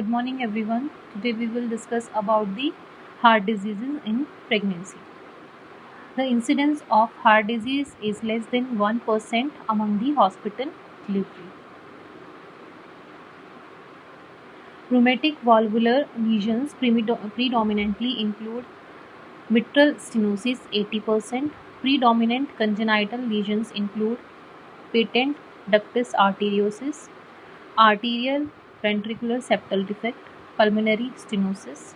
Good morning everyone. Today we will discuss about the heart diseases in pregnancy. The incidence of heart disease is less than 1% among the hospital delivery. Rheumatic valvular lesions predominantly include mitral stenosis 80%. Predominant congenital lesions include patent ductus arteriosus, arterial ventricular septal defect, pulmonary stenosis,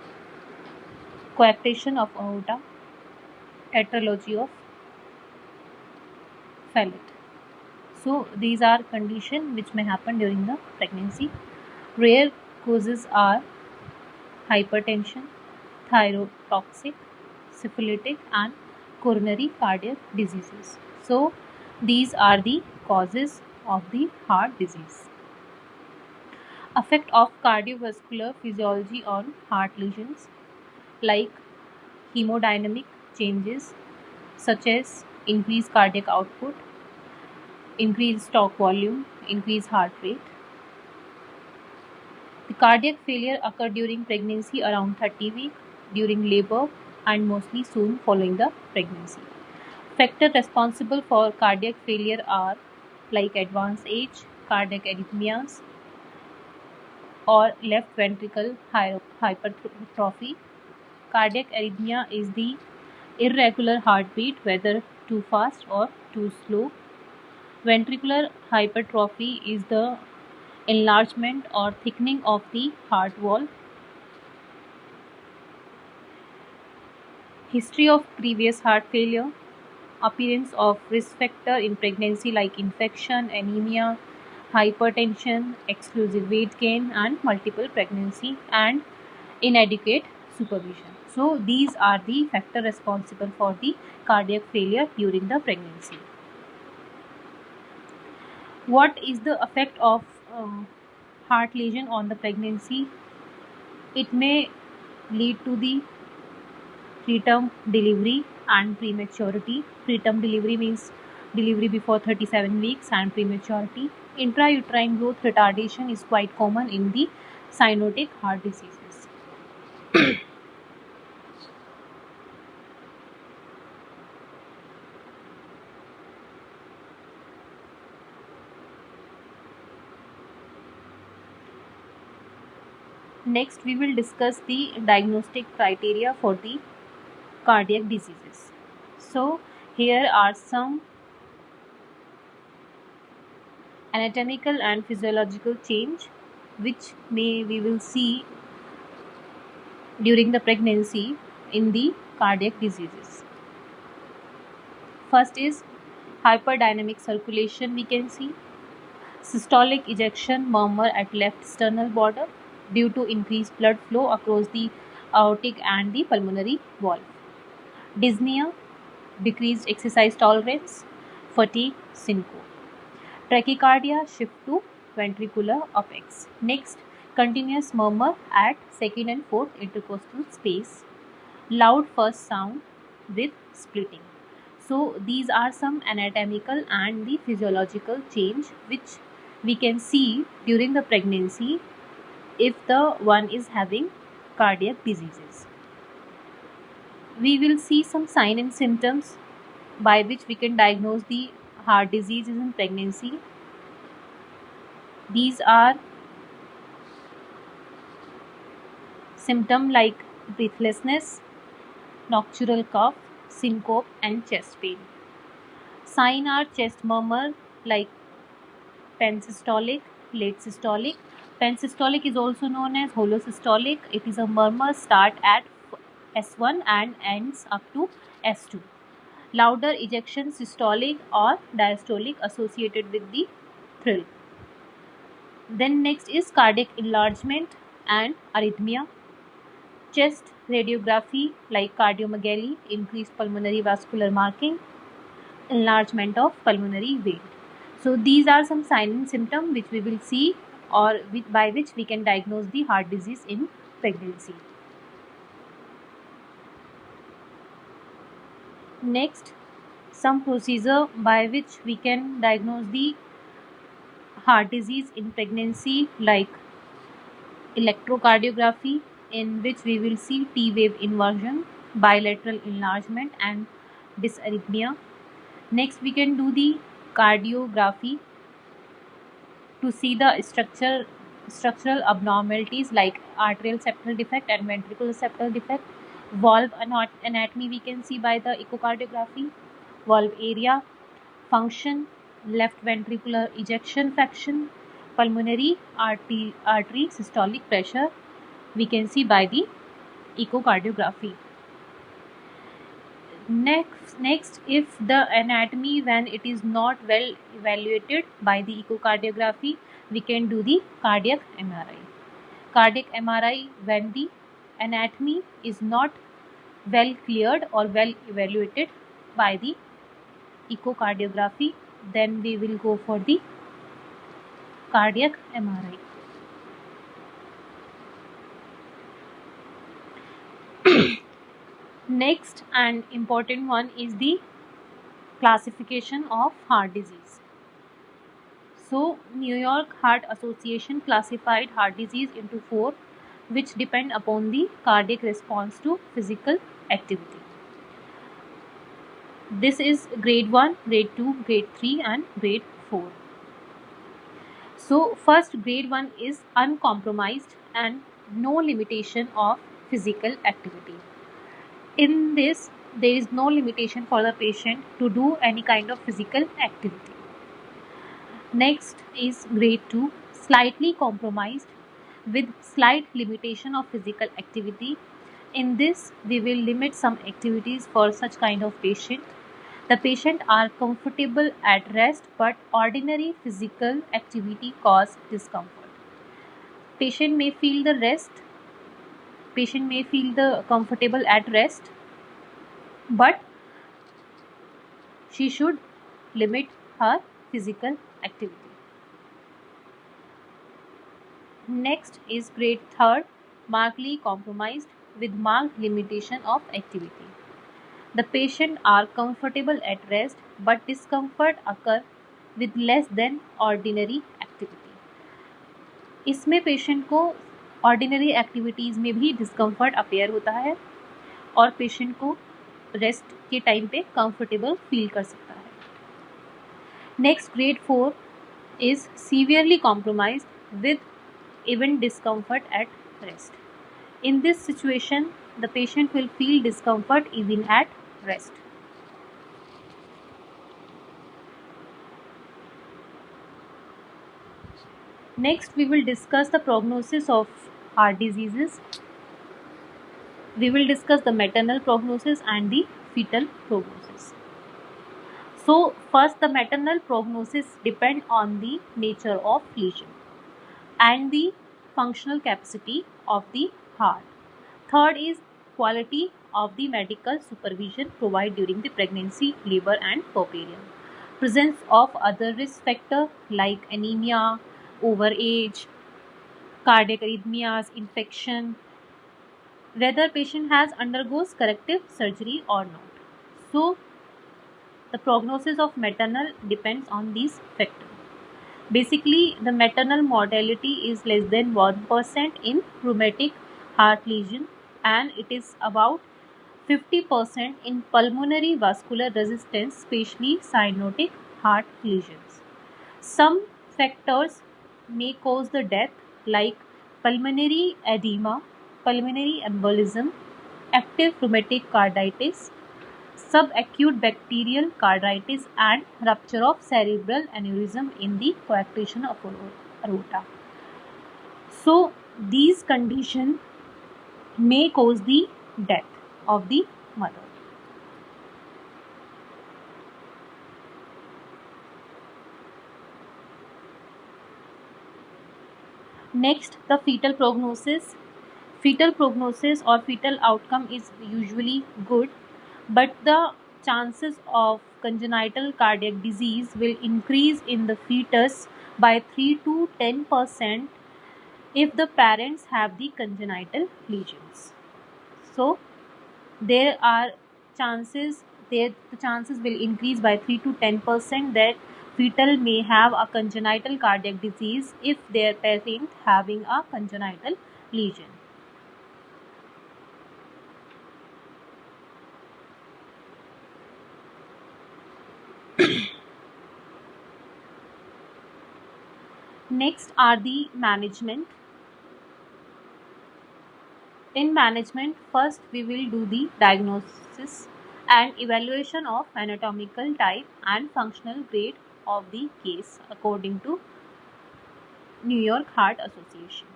coarctation of aorta, tetralogy of Fallot. So these are conditions which may happen during the pregnancy. Rare causes are hypertension, thyrotoxic, syphilitic and coronary cardiac diseases. So these are the causes of the heart disease. Effect of cardiovascular physiology on heart lesions like hemodynamic changes such as increased cardiac output, increased stroke volume, increased heart rate. The cardiac failure occur during pregnancy around 30 weeks, during labor, and mostly soon following the pregnancy. Factors responsible for cardiac failure are like advanced age, cardiac arrhythmias, or left ventricle hypertrophy. Cardiac arrhythmia is the irregular heartbeat, whether too fast or too slow. Ventricular hypertrophy is the enlargement or thickening of the heart wall. History of previous heart failure, appearance of risk factor in pregnancy like infection, anemia, hypertension, exclusive weight gain and multiple pregnancy, and inadequate supervision. So these are the factors responsible for the cardiac failure during the pregnancy. What is the effect of heart lesion on the pregnancy? It may lead to the preterm delivery and prematurity. Preterm delivery means delivery before 37 weeks, and prematurity. Intrauterine growth retardation is quite common in the cyanotic heart diseases. Next, we will discuss the diagnostic criteria for the cardiac diseases. So, here are some anatomical and physiological change which we will see during the pregnancy in the cardiac diseases. First is hyperdynamic circulation. We can see systolic ejection murmur at left sternal border due to increased blood flow across the aortic and the pulmonary valve. Dyspnea, decreased exercise tolerance, fatigue, syncope. Tachycardia shift to ventricular apex. Next, continuous murmur at second and fourth intercostal space. Loud first sound with splitting. So these are some anatomical and the physiological change which we can see during the pregnancy if the one is having cardiac diseases. We will see some signs and symptoms by which we can diagnose the heart diseases in pregnancy. These are symptoms like breathlessness, nocturnal cough, syncope and chest pain. Signs are chest murmur like pensystolic, late systolic. Pensystolic is also known as holosystolic. It is a murmur start at S1 and ends up to S2. Louder ejection systolic or diastolic associated with the thrill. Then next is cardiac enlargement and arrhythmia. Chest radiography like cardiomegaly, increased pulmonary vascular marking, enlargement of pulmonary vein. So these are some signs and symptoms which we will see or by which we can diagnose the heart disease in pregnancy. Next, some procedure by which we can diagnose the heart disease in pregnancy like electrocardiography, in which we will see T wave inversion, bilateral enlargement, and dysarrhythmia. Next, we can do the cardiography to see the structural abnormalities like atrial septal defect and ventricular septal defect. Valve anatomy we can see by the echocardiography. Valve area, function, left ventricular ejection fraction, pulmonary artery systolic pressure we can see by the echocardiography. Next, if the anatomy when it is not well evaluated by the echocardiography, we can do the cardiac MRI. Cardiac MRI, when the anatomy is not well cleared or well evaluated by the echocardiography, then we will go for the cardiac MRI. Next and important one is the classification of heart disease. So, New York Heart Association classified heart disease into 4, which depend upon the cardiac response to physical activity. This is grade 1, grade 2, grade 3 and grade 4. So, first grade 1 is uncompromised and no limitation of physical activity. In this, there is no limitation for the patient to do any kind of physical activity. Next is grade 2, slightly compromised with slight limitation of physical activity. In this, we will limit some activities for such kind of patient. The patient are comfortable at rest, but ordinary physical activity cause discomfort. Patient may feel the comfortable at rest, but she should limit her physical activity. Next is grade 3, markedly compromised with marked limitation of activity. The patient are comfortable at rest, but discomfort occur with less than ordinary activity. इसमें patient को ordinary activities में भी discomfort appear होता है और patient को rest के time पे कंफर्टेबल फील कर सकता है. Next grade 4 is severely compromised with even discomfort at rest. In this situation, the patient will feel discomfort even at rest. Next, we will discuss the prognosis of heart diseases. We will discuss the maternal prognosis and the fetal prognosis. So, first, the maternal prognosis depend on the nature of lesion and the functional capacity of the heart. Third is quality of the medical supervision provided during the pregnancy, labor and puerperium. Presence of other risk factor like anemia, overage, cardiac arrhythmias, infection, whether patient has undergoes corrective surgery or not. So, the prognosis of maternal depends on these factors. Basically, the maternal mortality is less than 1% in rheumatic heart lesion, and it is about 50% in pulmonary vascular resistance, especially cyanotic heart lesions. Some factors may cause the death, like pulmonary edema, pulmonary embolism, active rheumatic carditis, subacute bacterial carditis and rupture of cerebral aneurysm in the coarctation of aorta. So, these conditions may cause the death of the mother. Next, the fetal prognosis. Fetal prognosis or fetal outcome is usually good, but the chances of congenital cardiac disease will increase in the fetus by 3 to 10% if the parents have the congenital lesions. So, there are chances the chances will increase by 3 to 10% that fetal may have a congenital cardiac disease if their parent having a congenital lesion. Next are the management. In management, first we will do the diagnosis and evaluation of anatomical type and functional grade of the case according to New York Heart Association.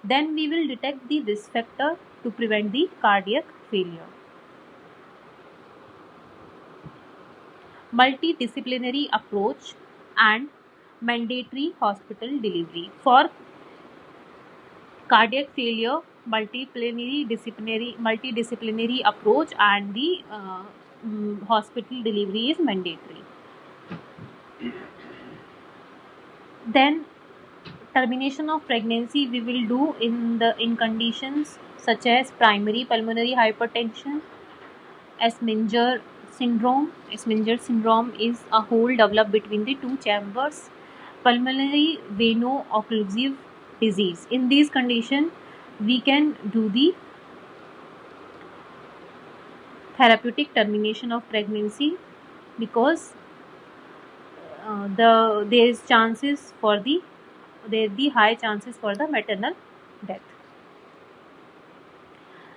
Then we will detect the risk factor to prevent the cardiac failure. Multidisciplinary approach and mandatory hospital delivery. For cardiac failure, multidisciplinary approach and the hospital delivery is mandatory. Then termination of pregnancy we will do in conditions such as primary pulmonary hypertension, Asmenger syndrome. Asmenger syndrome is a hole developed between the two chambers. Pulmonary veno-occlusive disease. In these conditions, we can do the therapeutic termination of pregnancy because there is chances for the high chances for the maternal death.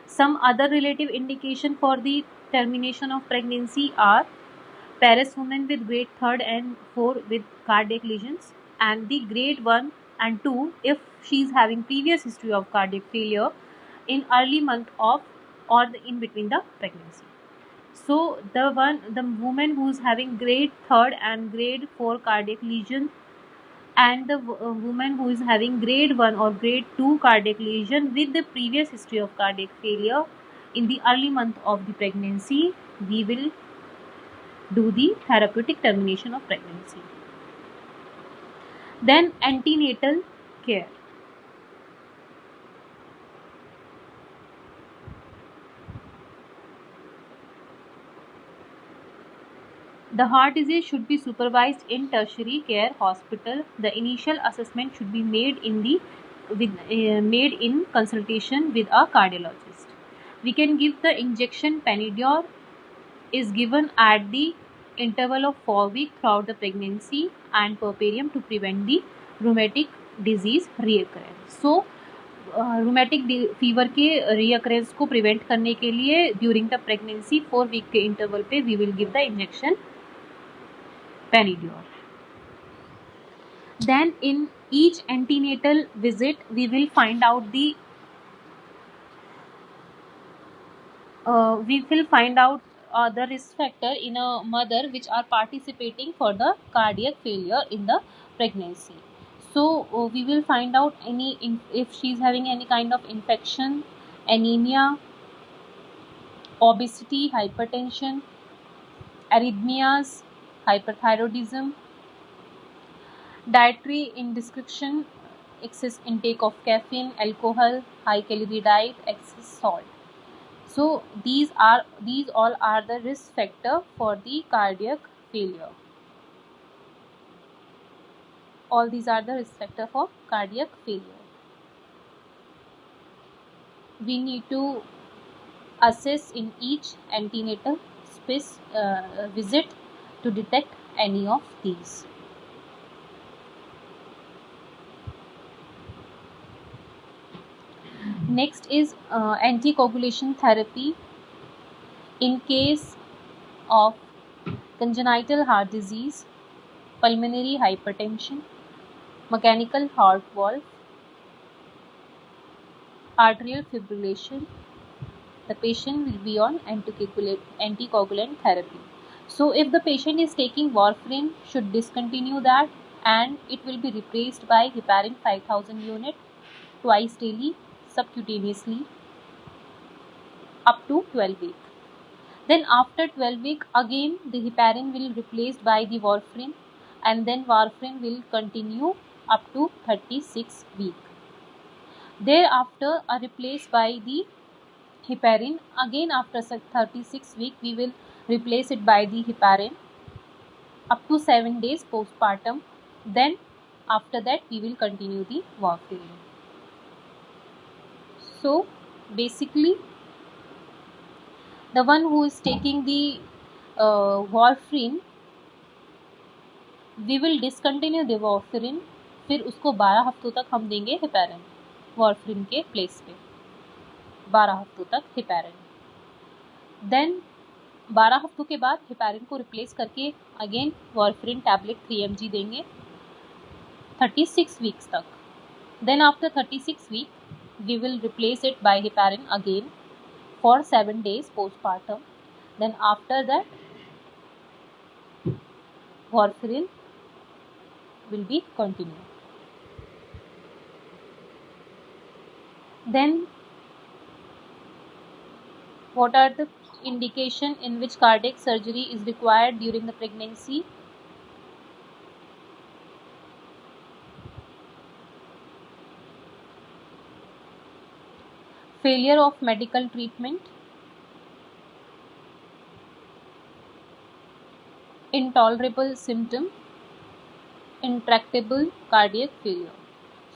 Some other relative indication for the termination of pregnancy are Paris women with grade 3rd and 4 with cardiac lesions, and the grade 1 and 2 if she is having previous history of cardiac failure in early month of or in between the pregnancy. So the woman who is having grade 3rd and grade 4 cardiac lesion and the woman who is having grade 1 or grade 2 cardiac lesion with the previous history of cardiac failure in the early month of the pregnancy, we will do the therapeutic termination of pregnancy. Then antenatal care. The heart disease should be supervised in tertiary care hospital. The initial assessment should be made made in consultation with a cardiologist. We can give the injection Panadiol is given at the interval of 4 weeks throughout the pregnancy and puerperium to prevent the rheumatic disease reoccurrence. So rheumatic fever के reoccurrence को prevent करने के लिए during the pregnancy 4 week के interval पे we will give the injection Panadiol. Then in each antenatal visit we will find out the risk factor in a mother which are participating for the cardiac failure in the pregnancy. So we will find out if she is having any kind of infection, anemia, obesity, hypertension, arrhythmias, hyperthyroidism, dietary indiscretion, excess intake of caffeine, alcohol, high calorie diet, excess salt. So these all are the risk factor for the cardiac failure. All these are the risk factor for cardiac failure. We need to assess in each antenatal visit to detect any of these. Next is anticoagulation therapy in case of congenital heart disease, pulmonary hypertension, mechanical heart valve, arterial fibrillation. The patient will be on anticoagulant therapy. So if the patient is taking warfarin, should discontinue that and it will be replaced by heparin 5000 unit twice daily subcutaneously up to 12 weeks. Then after 12 weeks again the heparin will be replaced by the warfarin and then warfarin will continue up to 36 weeks. Thereafter are replaced by the heparin. Again after 36 weeks we will replace it by the heparin up to 7 days postpartum. Then after that we will continue the warfarin. So basically, the one who is taking the warfarin, we will discontinue the warfarin, फिर उसको 12 हफ्तों तक हम देंगे heparin warfarin के place पे, 12 हफ्तों तक हेपारिन. देन 12 हफ्तों के बाद हेपारिन को रिप्लेस करके अगेन वारफरिन टैबलेट 3 mg देंगे 36 वीक्स तक. Then after 36 week we will replace it by heparin again for 7 days postpartum. Then after that warfarin will be continued. Then what are the indication in which cardiac surgery is required during the pregnancy? Failure of medical treatment, intolerable symptom, intractable cardiac failure.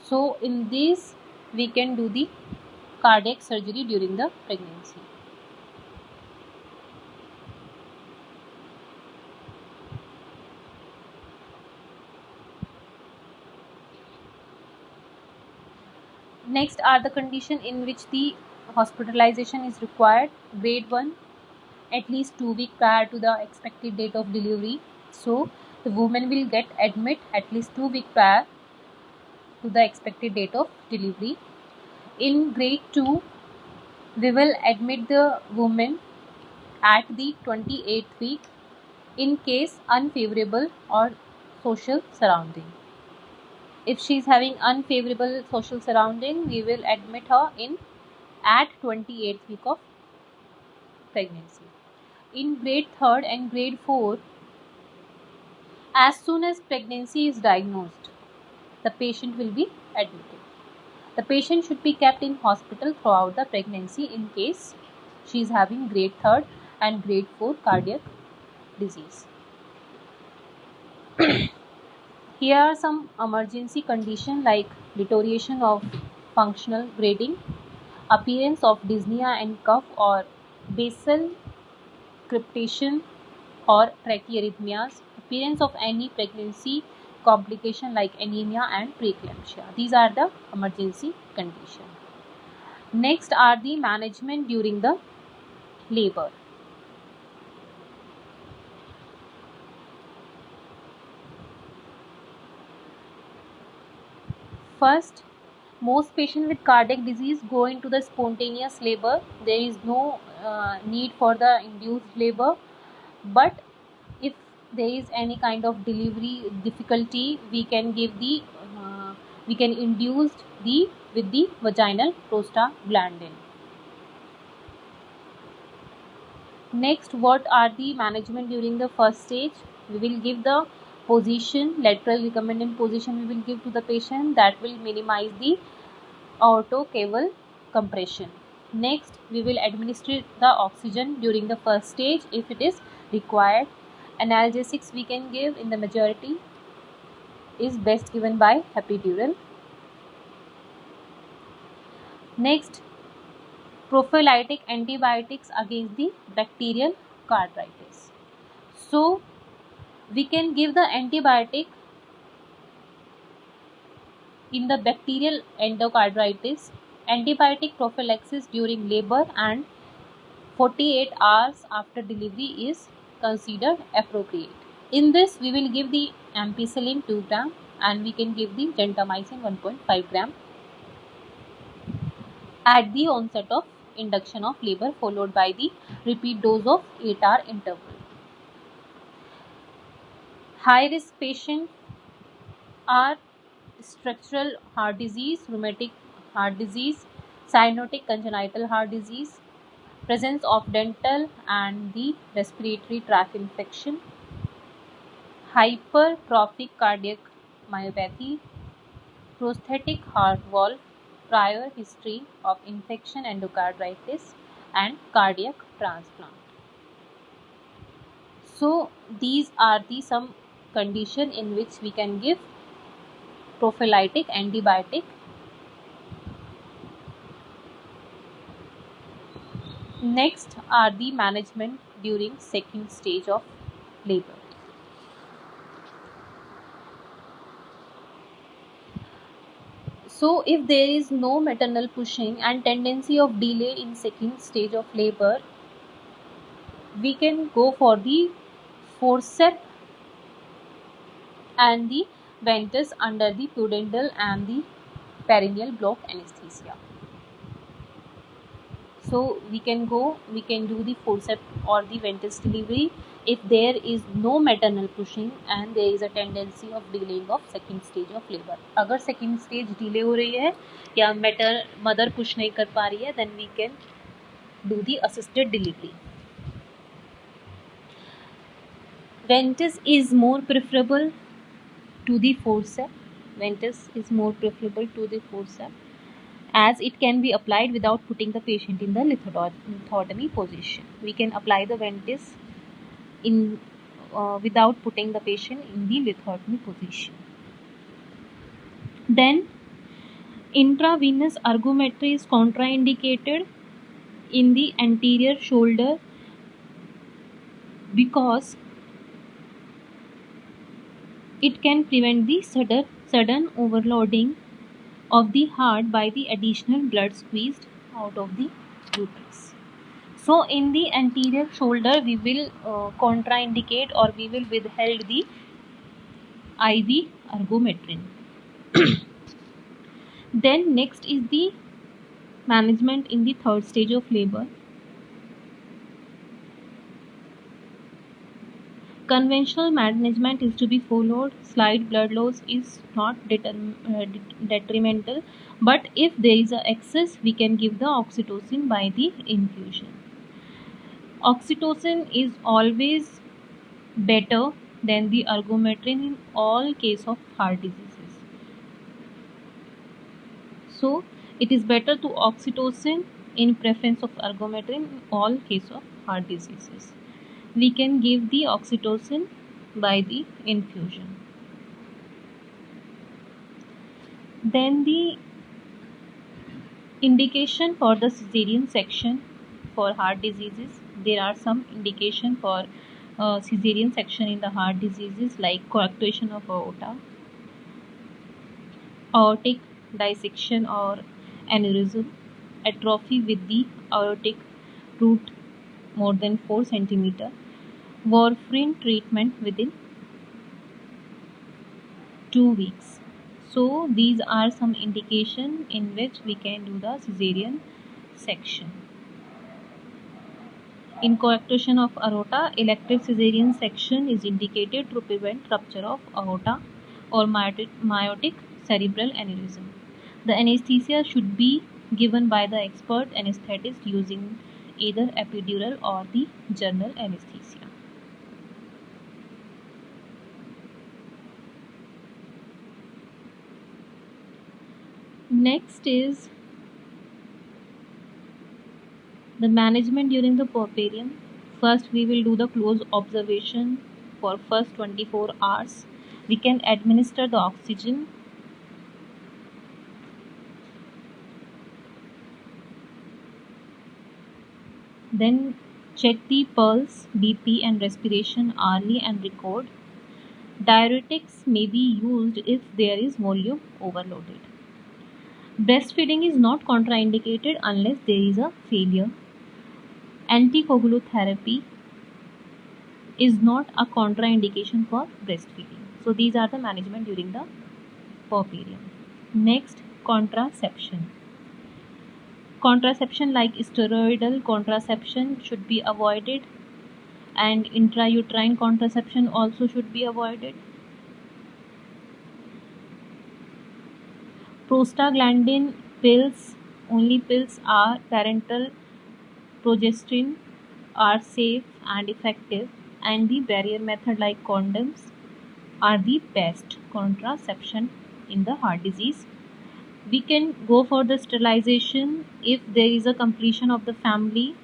So in these we can do the cardiac surgery during the pregnancy. Next are the condition in which the hospitalization is required. Grade 1, at least 2 weeks prior to the expected date of delivery. So the woman will get admit at least 2 weeks prior to the expected date of delivery. In grade 2, we will admit the woman at the 28th week in case unfavorable or social surrounding. If she is having unfavorable social surrounding, we will admit her in at 28th week of pregnancy. In grade 3rd and grade 4, as soon as pregnancy is diagnosed, the patient will be admitted. The patient should be kept in hospital throughout the pregnancy in case she is having grade 3rd and grade 4 cardiac disease. Here are some emergency conditions like deterioration of functional grading, appearance of dyspnea and cough or basal cryptation or trachearrhythmias, appearance of any pregnancy complication like anemia and preeclampsia. These are the emergency conditions. Next are the management during the labor. First, most patients with cardiac disease go into the spontaneous labor. There is no need for the induced labor, but if there is any kind of delivery difficulty, we can induce with the vaginal prostaglandin. Next, what are the management during the first stage? We will give the position, lateral recombinant position we will give to the patient, that will minimize the aortocaval compression. Next, we will administer the oxygen during the first stage if it is required. Analgesics we can give in the majority is best given by epidural. Next, prophylactic antibiotics against the bacterial carditis. So we can give the antibiotic in the bacterial endocarditis, antibiotic prophylaxis during labor and 48 hours after delivery is considered appropriate. In this, we will give the ampicillin 2 gram and we can give the gentamicin 1.5 gram at the onset of induction of labor, followed by the repeat dose of 8-hour interval. High risk patients are structural heart disease, rheumatic heart disease, cyanotic congenital heart disease, presence of dental and the respiratory tract infection, hypertrophic cardiac myopathy, prosthetic heart valve, prior history of infection endocarditis and cardiac transplant. So these are the some condition in which we can give prophylactic antibiotic. Next are the management during second stage of labor. So if there is no maternal pushing and tendency of delay in second stage of labor, we can go for the forceps and the ventus under the pudendal and the perineal block anesthesia. So we can do the forceps or the ventus delivery if there is no maternal pushing and there is a tendency of delaying of second stage of labor. अगर second stage delay हो रही है या mother push नहीं कर पा रही है, then we can do the assisted delivery. Ventus is more preferable to the forceps. Ventus is more preferable to the forceps as it can be applied without putting the patient in the lithotomy position. We can apply the ventus in without putting the patient in the lithotomy position. Then intravenous ergometry is contraindicated in the anterior shoulder because it can prevent the sudden overloading of the heart by the additional blood squeezed out of the uterus. So in the anterior shoulder we will contraindicate or we will withhold the IV ergometrin. Then next is the management in the third stage of labor. Conventional management is to be followed. Slight blood loss is not detrimental, but if there is an excess, we can give the oxytocin by the infusion. Oxytocin is always better than the ergometrin in all case of heart diseases. So it is better to oxytocin in preference of ergometrin in all case of heart diseases. We can give the oxytocin by the infusion. Then the indication for the cesarean section for heart diseases. There are some indication for cesarean section in the heart diseases like coarctation of aorta, aortic dissection or aneurysm, atrophy with the aortic root more than 4 cm, warfarin treatment within 2 weeks. So these are some indication in which we can do the cesarean section. In coarctation of aorta, elective cesarean section is indicated to prevent rupture of aorta or myotic cerebral aneurysm. The anesthesia should be given by the expert anesthetist using either epidural or the general anesthesia. Next is the management during the puerperium. First, we will do the close observation for first 24 hours. We can administer the oxygen. Then check the pulse, BP and respiration hourly and record. Diuretics may be used if there is volume overloaded. Breastfeeding is not contraindicated unless there is a failure. Anticoagulotherapy is not a contraindication for breastfeeding. So these are the management during the puerperium. Next, contraception. Contraception like steroidal contraception should be avoided and intrauterine contraception also should be avoided. Prostaglandin pills, only pills are parental progesterone are safe and effective, and the barrier method like condoms are the best contraception in the heart disease. We can go for the sterilization if there is a completion of the family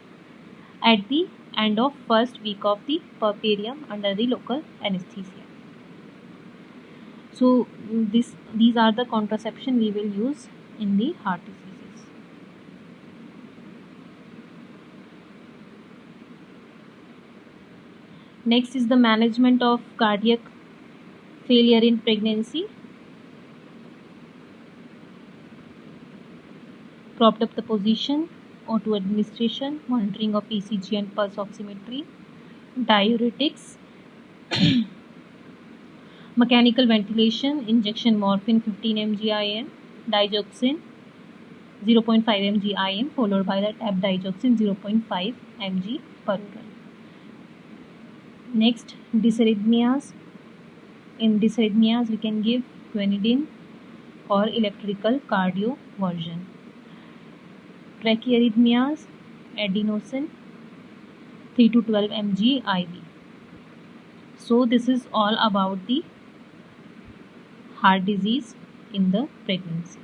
at the end of first week of the puerperium under the local anesthesia. So these are the contraception we will use in the heart diseases. Next is the management of cardiac failure in pregnancy. Propped up the position, O2 administration, monitoring of ECG and pulse oximetry, diuretics, mechanical ventilation, injection morphine 15 mg IM, digoxin 0.5 mg IM followed by the tab digoxin 0.5 mg per oral. Next, dysarrhythmias. In dysarrhythmias, we can give quinidine or electrical cardioversion. Trachyarrhythmias, adenosine 3 to 12 mg IV. So this is all about the heart disease in the pregnancy.